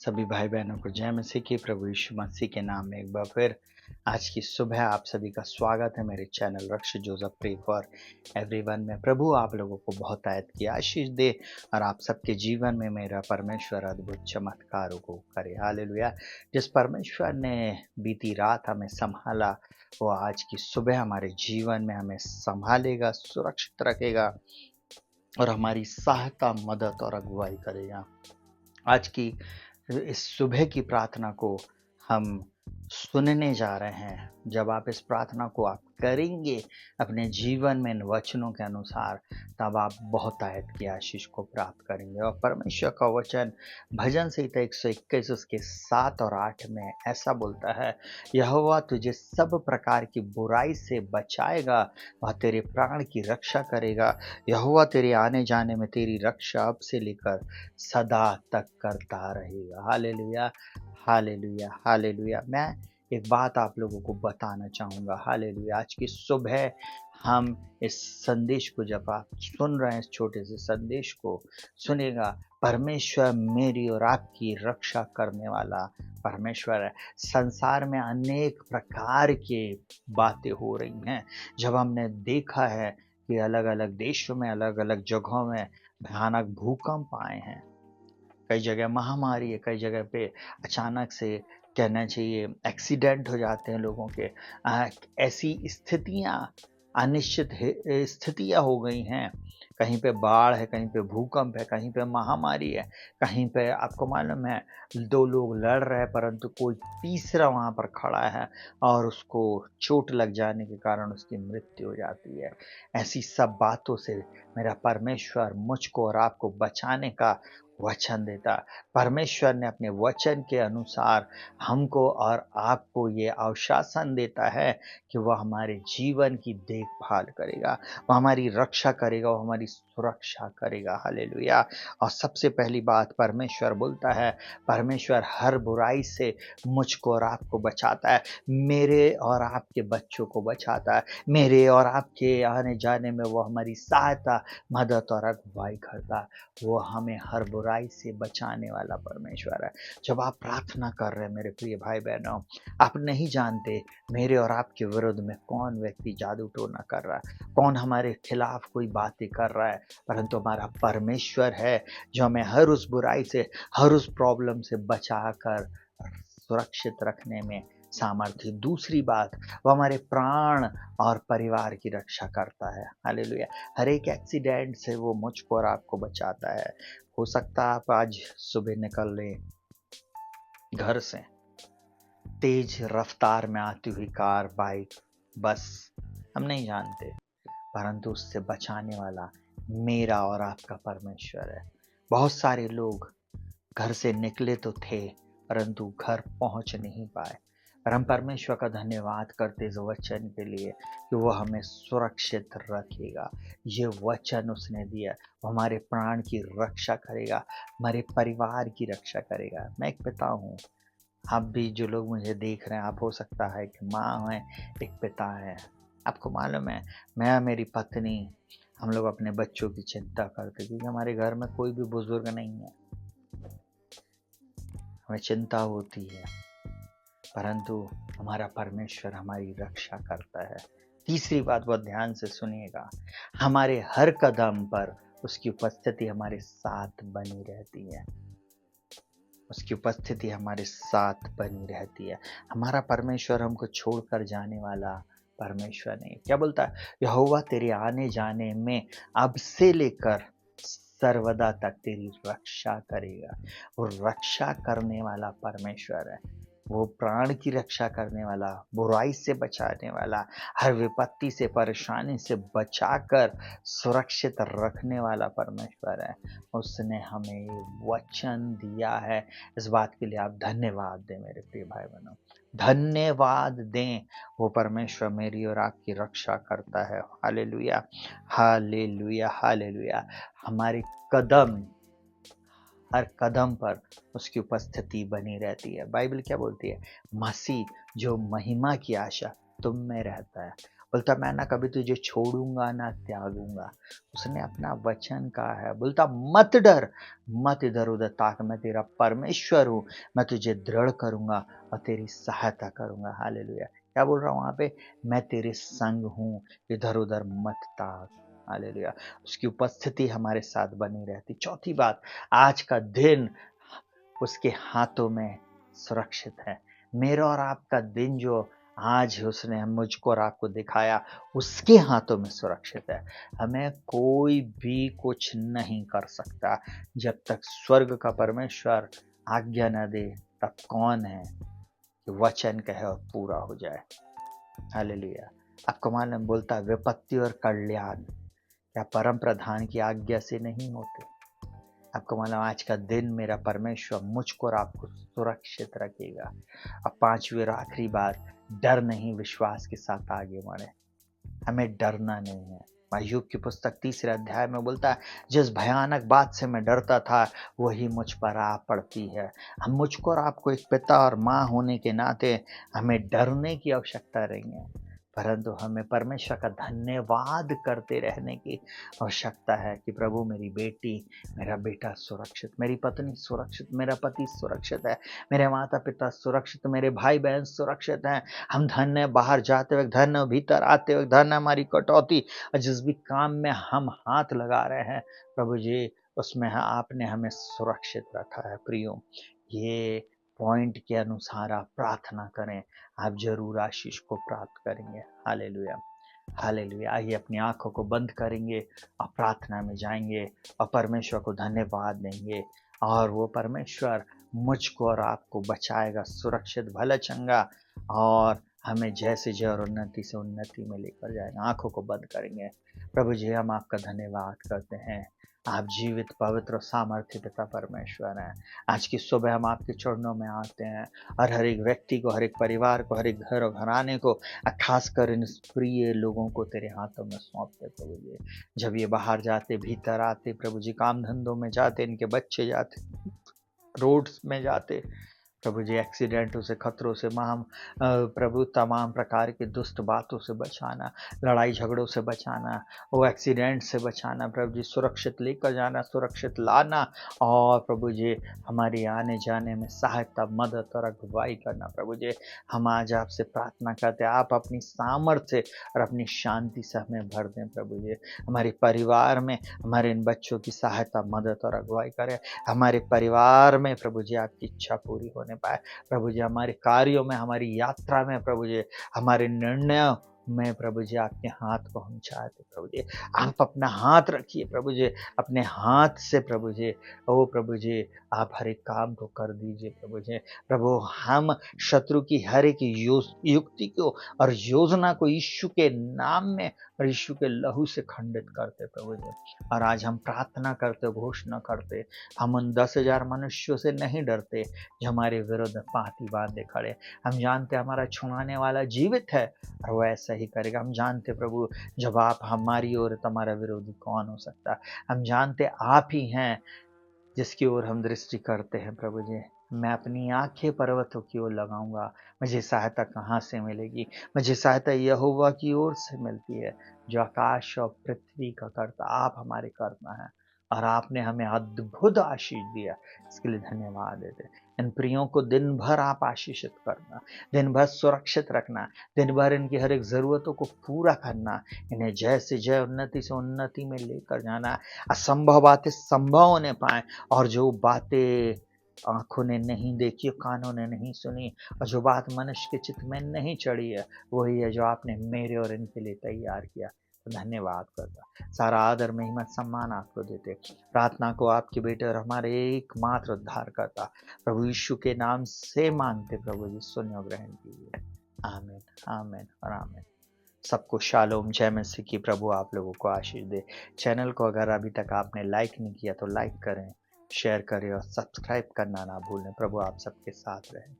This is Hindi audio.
सभी भाई बहनों को जय मसीह की, प्रभु यीशु मसीह के नाम में एक बार फिर आज की सुबह आप सभी का स्वागत है मेरे चैनल रक्ष जोसेफ प्रे फॉर एवरीवन में। प्रभु आप लोगों को बहुत आयत की आशीष दे और आप सबके जीवन में मेरा परमेश्वर अद्भुत चमत्कारों को करे। हालेलुया। जिस परमेश्वर ने बीती रात हमें संभाला वो आज की सुबह हमारे जीवन में हमें संभालेगा, सुरक्षित रखेगा और हमारी सहायता, मदद और अगुवाई करेगा। आज की इस सुबह की प्रार्थना को हम सुनने जा रहे हैं। जब आप इस प्रार्थना को आप करेंगे अपने जीवन में इन वचनों के अनुसार, तब आप बहुत आयत की आशीष को प्राप्त करेंगे। और परमेश्वर का वचन भजन संहिता 121 उसके 7 और 8 में ऐसा बोलता है, यहोवा तुझे सब प्रकार की बुराई से बचाएगा, वह तेरे प्राण की रक्षा करेगा। यहोवा तेरे आने जाने में तेरी रक्षा अब से लेकर सदा तक करता रहेगा। Hallelujah, hallelujah, hallelujah. मैं एक बात आप लोगों को बताना चाहूँगा। हालेलुया। आज की सुबह हम इस संदेश को, जब आप सुन रहे हैं इस छोटे से संदेश को, सुनेगा, परमेश्वर मेरी और आपकी रक्षा करने वाला परमेश्वर है। संसार में अनेक प्रकार के बातें हो रही हैं। जब हमने देखा है कि अलग अलग देशों में, अलग अलग जगहों में भयानक भूकंप आए हैं, कई जगह महामारी है, कई जगह पे अचानक से कहना चाहिए एक्सीडेंट हो जाते हैं लोगों के। ऐसी स्थितियां, अनिश्चित स्थितियां हो गई हैं। कहीं पे बाढ़ है, कहीं पे भूकंप है, कहीं पे महामारी है, कहीं पे आपको मालूम है दो लोग लड़ रहे हैं परंतु कोई तीसरा वहां पर खड़ा है और उसको चोट लग जाने के कारण उसकी मृत्यु हो जाती है। ऐसी सब बातों से मेरा परमेश्वर मुझको और आपको बचाने का वचन देता। परमेश्वर ने अपने वचन के अनुसार हमको और आपको ये आश्वासन देता है कि वह हमारे जीवन की देखभाल करेगा, वह हमारी रक्षा करेगा, वह हमारी सुरक्षा करेगा। हालेलुया। और सबसे पहली बात परमेश्वर बोलता है, परमेश्वर हर बुराई से मुझको और आपको बचाता है, मेरे और आपके बच्चों को बचाता है, मेरे और आपके आने जाने में वो हमारी सहायता, मदद और अगुवाई करता है। वो हमें हर बुराई से बचाने वाला परमेश्वर है। जब आप प्रार्थना कर रहे हैं मेरे प्रिय भाई बहनों, आप नहीं जानते मेरे और आपके विरुद्ध में कौन व्यक्ति जादू टोना कर रहा है, कौन हमारे खिलाफ कोई बातें कर रहा है, परंतु हमारा परमेश्वर है जो हमें हर उस बुराई से, हर उस प्रॉब्लम से बचा कर सुरक्षित रखने में सामर्थ्य। दूसरी बात, वो हमारे प्राण और परिवार की रक्षा करता है। हालेलुया। हर एक एक्सीडेंट से वो मुझको और आपको बचाता है। हो सकता है आप आज सुबह निकल रहे घर से, तेज रफ्तार में आती हुई कार, बाइक, बस, हम नहीं जानते, परंतु उससे बचाने वाला मेरा और आपका परमेश्वर है। बहुत सारे लोग घर से निकले तो थे परंतु घर पहुंच नहीं पाए, पर हम परमेश्वर का धन्यवाद करते इस वचन के लिए कि वो हमें सुरक्षित रखेगा। ये वचन उसने दिया, वो हमारे प्राण की रक्षा करेगा, हमारे परिवार की रक्षा करेगा। मैं एक पिता हूँ, आप भी जो लोग मुझे देख रहे हैं, आप हो सकता है कि माँ है, एक पिता है। आपको मालूम है, मैं और मेरी पत्नी, हम लोग अपने बच्चों की चिंता करते क्योंकि हमारे घर में कोई भी बुजुर्ग नहीं है, हमें चिंता होती है, परंतु हमारा परमेश्वर हमारी रक्षा करता है। तीसरी बात बहुत ध्यान से सुनिएगा, हमारे हर कदम पर उसकी उपस्थिति हमारे साथ बनी रहती है, उसकी उपस्थिति हमारे साथ बनी रहती है। हमारा परमेश्वर हमको छोड़कर जाने वाला परमेश्वर नहीं। क्या बोलता है, यहोवा तेरे आने जाने में अब से लेकर सर्वदा तक तेरी रक्षा करेगा। वो रक्षा करने वाला परमेश्वर है, वो प्राण की रक्षा करने वाला, बुराई से बचाने वाला, हर विपत्ति से, परेशानी से बचाकर सुरक्षित रखने वाला परमेश्वर है। उसने हमें वचन दिया है। इस बात के लिए आप धन्यवाद दें मेरे प्रिय भाई बहनों, धन्यवाद दें। वो परमेश्वर मेरी और आपकी रक्षा करता है। Hallelujah, hallelujah, hallelujah. हमारे कदम, हर कदम पर उसकी उपस्थिति बनी रहती है। बाइबल क्या बोलती है, मसीह जो महिमा की आशा तुम में रहता है, बोलता मैं ना कभी तुझे छोड़ूंगा ना त्यागूंगा। उसने अपना वचन कहा है। बोलता मत डर, मत इधर उधर ताक, मैं तेरा परमेश्वर हूँ, मैं तुझे दृढ़ करूंगा और तेरी सहायता करूंगा। हालेलुया। क्या बोल रहा हूँ वहां पे? मैं तेरे संग हूँ, इधर उधर मत ताक। हालेलुया। उसकी उपस्थिति हमारे साथ बनी रहती। चौथी बात, आज का दिन उसके हाथों में सुरक्षित है। मेरा और आपका दिन जो आज उसने मुझको और आपको दिखाया, उसके हाथों में सुरक्षित है। हमें कोई भी कुछ नहीं कर सकता जब तक स्वर्ग का परमेश्वर आज्ञा न दे। तब कौन है कि वचन कहे और पूरा हो जाए। हालेलुया। आपको मालूम, बोलता है विपत्ति और कल्याण क्या परम प्रधान की आज्ञा से नहीं होते। आपको मालूम, आज का दिन मेरा परमेश्वर मुझको और आपको सुरक्षित रखेगा। अब पांचवी और आखिरी बात, डर नहीं, विश्वास के साथ आगे बढ़े। हमें डरना नहीं है। अय्यूब की पुस्तक 3 अध्याय में बोलता है, जिस भयानक बात से मैं डरता था वही मुझ पर आ पड़ती है। हम मुझको और आपको एक पिता और माँ होने के नाते हमें डरने की आवश्यकता नहीं है, परंतु हमें परमेश्वर का धन्यवाद करते रहने की आवश्यकता है कि प्रभु मेरी बेटी, मेरा बेटा सुरक्षित, मेरी पत्नी सुरक्षित, मेरा पति सुरक्षित है, मेरे माता पिता सुरक्षित, मेरे भाई बहन सुरक्षित हैं। हम धन्य, बाहर जाते वक्त धन्य, भीतर आते वक्त धन्य, हमारी कटौती और जिस भी काम में हम हाथ लगा रहे हैं प्रभु जी, उसमें आपने हमें सुरक्षित रखा है। प्रियो, ये पॉइंट के अनुसार आप प्रार्थना करें, आप जरूर आशीष को प्राप्त करेंगे। Hallelujah, hallelujah. आइए अपनी आंखों को बंद करेंगे और प्रार्थना में जाएंगे और परमेश्वर को धन्यवाद देंगे, और वो परमेश्वर मुझको और आपको बचाएगा, सुरक्षित, भला चंगा, और हमें जैसे जय और उन्नति से उन्नति में लेकर जाएगा। आंखों को बंद करेंगे। प्रभु जी, हम आपका धन्यवाद करते हैं। आप जीवित, पवित्र और सामर्थ्य पिता परमेश्वर हैं। आज की सुबह हम आपके चरणों में आते हैं और हर एक व्यक्ति को, हर एक परिवार को, हर एक घर और घराने को, खासकर इन प्रिय लोगों को तेरे हाथों में सौंपते प्रभु जी। जब ये बाहर जाते, भीतर आते प्रभु जी, काम धंधों में जाते, इनके बच्चे जाते, रोड्स में जाते प्रभु जी, एक्सीडेंटों से, खतरों से, प्रभु तमाम प्रकार की दुष्ट बातों से बचाना, लड़ाई झगड़ों से बचाना, वो एक्सीडेंट से बचाना प्रभु जी, सुरक्षित लेकर जाना, सुरक्षित लाना, और प्रभु जी हमारी आने जाने में सहायता, मदद और अगुवाई करना। प्रभु जी, हम आज आपसे प्रार्थना करते हैं, आप अपनी सामर्थ्य और अपनी शांति से हमें भर दें प्रभु जी। हमारे परिवार में हमारे इन बच्चों की सहायता, मदद और अगुवाई करें। हमारे परिवार में प्रभु जी आपकी इच्छा पूरी होने पाए। प्रभु जी हमारे कार्यों में, हमारी यात्रा में प्रभु जी, हमारे निर्णयों में प्रभु जी आपके हाथ को हम चाहते प्रभु जी। आप अपना हाथ रखिए प्रभु जी, अपने हाथ से प्रभु जी, ओ प्रभु जी आप हर एक काम को कर दीजिए प्रभु जी। प्रभु, हम शत्रु की हर एक युक्ति को और योजना को यीशु के नाम में और यीशु के लहू से खंडित करते प्रभु जी। और आज हम प्रार्थना करते, घोषणा करते, हम उन 10,000 मनुष्यों से नहीं डरते जो हमारे विरुद्ध पांति बांधे खड़े। हम जानते हमारा छुड़ाने वाला जीवित है और वो ऐसा ही करेगा। हम जानते प्रभु, जब आप हमारी ओर, तुम्हारा विरोधी कौन हो सकता। हम जानते आप ही हैं जिसकी ओर हम दृष्टि करते हैं प्रभु जी। मैं अपनी आंखें पर्वतों की ओर लगाऊंगा, मुझे सहायता कहाँ से मिलेगी? मुझे सहायता यहोवा की ओर से मिलती है, जो आकाश और पृथ्वी का कर्ता। आप हमारे कर्ता हैं और आपने हमें अद्भुत आशीष दिया, इसके लिए धन्यवाद देते हैं। इन प्रियों को दिन भर आप आशीषित करना, दिन भर सुरक्षित रखना, दिन भर इनकी हर एक जरूरतों को पूरा करना, इन्हें जय से जय, उन्नति से उन्नति में लेकर जाना। असंभव बातें संभव होने पाए, और जो बातें आंखों ने नहीं देखी, कानों ने नहीं सुनी, और जो बात मनुष्य के चित्त में नहीं चढ़ी है, वही है जो आपने मेरे और इनके लिए तैयार किया। तो धन्यवाद करता, सारा आदर, महिमा, सम्मान आपको देते। प्रार्थना को आपके बेटे और हमारे एकमात्र उद्धार करता प्रभु यीशु के नाम से मांगते प्रभु जी, सुनिए और ग्रहण कीजिए। आमीन, आमीन और आमीन। सबको शालोम, जय मसीह की। प्रभु आप लोगों को आशीष दे। चैनल को अगर अभी तक आपने लाइक नहीं किया तो लाइक करें, शेयर करें और सब्सक्राइब करना ना भूलें। प्रभु आप सबके साथ रहें।